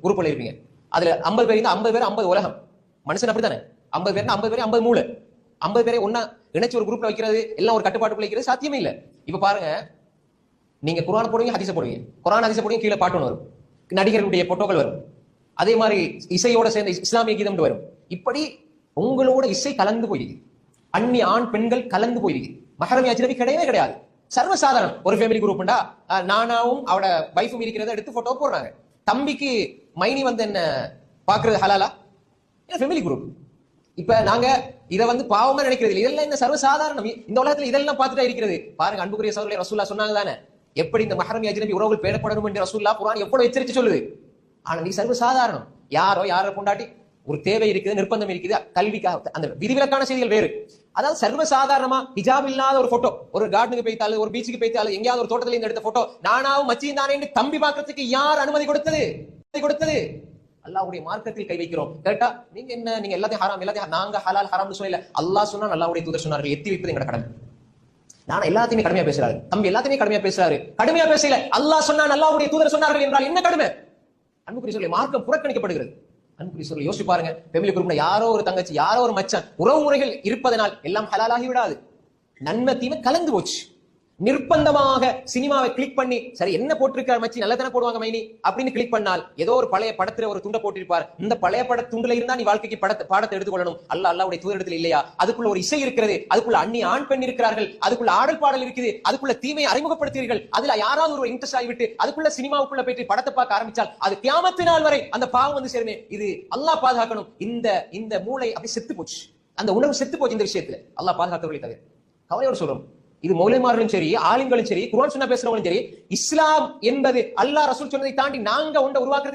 குரூப்ல இருப்பீங்க. அதுல 50 பேர் இருந்தா 50 பேர் 50 உலகம். மனுஷன் அப்படித்தானே? 50 பேர் 50 பேர் 50 மூளை. 50 பேரை ஒன்னா இணைச்சு ஒரு குரூப்ல வைக்கிறது எல்லாம் ஒரு கட்டுப்பாட்டுக்குள்ள வைக்கிறது சாத்தியமே இல்ல. இப்ப பாருங்க, நீங்க குர்ஆன் போடுவீங்க, ஹதீஸ் போடுவீங்க. குர்ஆன் ஹதீஸ் போடுவீங்க, கீழே பாட்டு வரும், நடிகர்களுடைய போட்டோக்கள் வரும், அதே மாதிரி இசையோட சேர்ந்த இஸ்லாமிய கீதம் வரும். இப்படி உங்களோட இசை கலந்து போயிருக்கு. அந்நிய ஆண் பெண்கள் கலந்து போயிருக்கு. மஹரம் அஜ்னபி கிடையவே கிடையாது. சர்வசாதாரணம். ஒரு ஃபேமிலி குரூப்டா நானாவும் அவட வைஃபும் இருக்கிறத எடுத்து போட்டோ போடுறாங்க. தம்பிக்கு மைனி வந்து என்ன பாக்குறது ஹலாலா? Family group. இப்ப நாங்க இதை வந்து பாவமா நினைக்கிறது இல்லை. இதெல்லாம் இந்த சர்வசாதாரணம். இந்த உலகத்துல இதெல்லாம் பார்த்துட்டா இருக்கிறது. பாருங்க, அன்புக்குரிய சகோதரர்களே, ரசூலுல்லாஹ் சொன்னாங்க தானே, எப்படி இந்த மஹரம் அஜ்னபி உறவுகள் பேணப்படணும் என்று ரசூலுல்லாஹ் குர்ஆன் எவ்வளவு எச்சரித்து சொல்லுது. ஆனா நீ சர்வசாதாரணம். யாரை கொண்டாட்டி ஒரு தேவை இருக்குது, நிர்பந்தம் இருக்குது, கல்விக்காக, அந்த விதிவிலக்கான செய்திகள் வேறு. அதாவது சர்வசாதாரணமா ஹிஜாப் இல்லாத ஒரு போட்டோ, ஒரு கார்டனுக்கு போய்த்தாலும், ஒரு பீச்சுக்கு போய்த்தாலும், எங்கேயாவது ஒரு தோட்டத்துல இருந்து எடுத்த போட்டோ, நானாவும் மச்சியும் தானே என்று தம்பி பார்க்கறதுக்கு யார் அனுமதி கொடுத்தது? அல்லாஹ்வுடைய மார்க்கத்தில் கை வைக்கிறோம். கேட்டா நீங்க என்ன, நீங்க எல்லாத்தையும் ஹராம், எல்லாத்தையும் நாங்க ஹலால் ஹராம்னு சொல்லல. அல்லாஹ் சொன்னா, அல்லாஹ்வுடைய தூதர் சொன்னார்கள், எத்தி வைப்பது எங்கட கடமை. நானும் எல்லாத்தையுமே கடுமையா பேசுறாரு, தம்பி எல்லாத்தையுமே கடுமையா பேசுறாரு. கடுமையா பேசல, அல்லாஹ் சொன்னா, அல்லாஹ்வுடைய தூதர் சொன்னார்கள் என்றால் என்ன கடமை? அன்புக்குரிய சொல்லி மார்க்கம் புறக்கணிக்கப்படுகிறது. அன்புக்குரிய சொல்லி யோசிச்சு பாருங்க, ஃபேமிலி குரூப்ல யாரோ ஒரு தங்கச்சி, யாரோ ஒரு மச்சான், உறவு முறைகள் இருப்பதனால் எல்லாம் ஹலாலாகி விடாது. நன்மை தீமை கலந்து போச்சு. நிர்பந்தமாக சினிமாவை கிளிக் பண்ணி, சரி என்ன போட்டிருக்கார் மச்சி, நல்ல தானே போடுவாங்க மைனி அப்படின்னு கிளிக் பண்ணால் ஏதோ ஒரு பழைய படத்துல ஒரு துண்டை போட்டிருப்பார். இந்த பழைய பட துண்டுல இருந்தா நீ வாழ்க்கைக்கு பாடத்தை எடுத்துக்கொள்ளணும். அல்லாஹ்வுடைய தூதரிடத்தில் இல்லையா? அதுக்குள்ள ஒரு இசை இருக்கிறது, அதுக்குள்ள அந்நிய ஆண் பெண் இருக்கிறார்கள், அதுக்குள்ள ஆடல் பாடல் இருக்குது, அதுக்குள்ள தீமையை அறிமுகப்படுத்தீர்கள். அதுல யாராவது ஒரு இன்ட்ரெஸ்ட் ஆகிவிட்டு அதுக்குள்ள சினிமாவுக்குள்ள போயிட்டு படத்தை பார்க்க ஆரம்பிச்சால் அது கியாமத்து நாள் வரை அந்த பாவம் வந்து சேருமே. இது அல்லாஹ் பாதுகாக்கணும். இந்த மூளை அப்படி செத்து போச்சு, அந்த உணர்வு செத்து போச்சு. இந்த விஷயத்துல அல்லாஹ் பாதுகாக்கவில்லை. தவிர கவலையோடு சொல்றோம், இது மௌலவிமார்களும் சரி, ஆலிம்களும் சரி, குர்ஆன் சுன்னா பேசுறவங்களும் சரி, இஸ்லாம் என்பது அல்லாஹ் ரசூல் சொன்னதை தாண்டி நாங்க ஒன்றை உருவாக்குறதுக்கு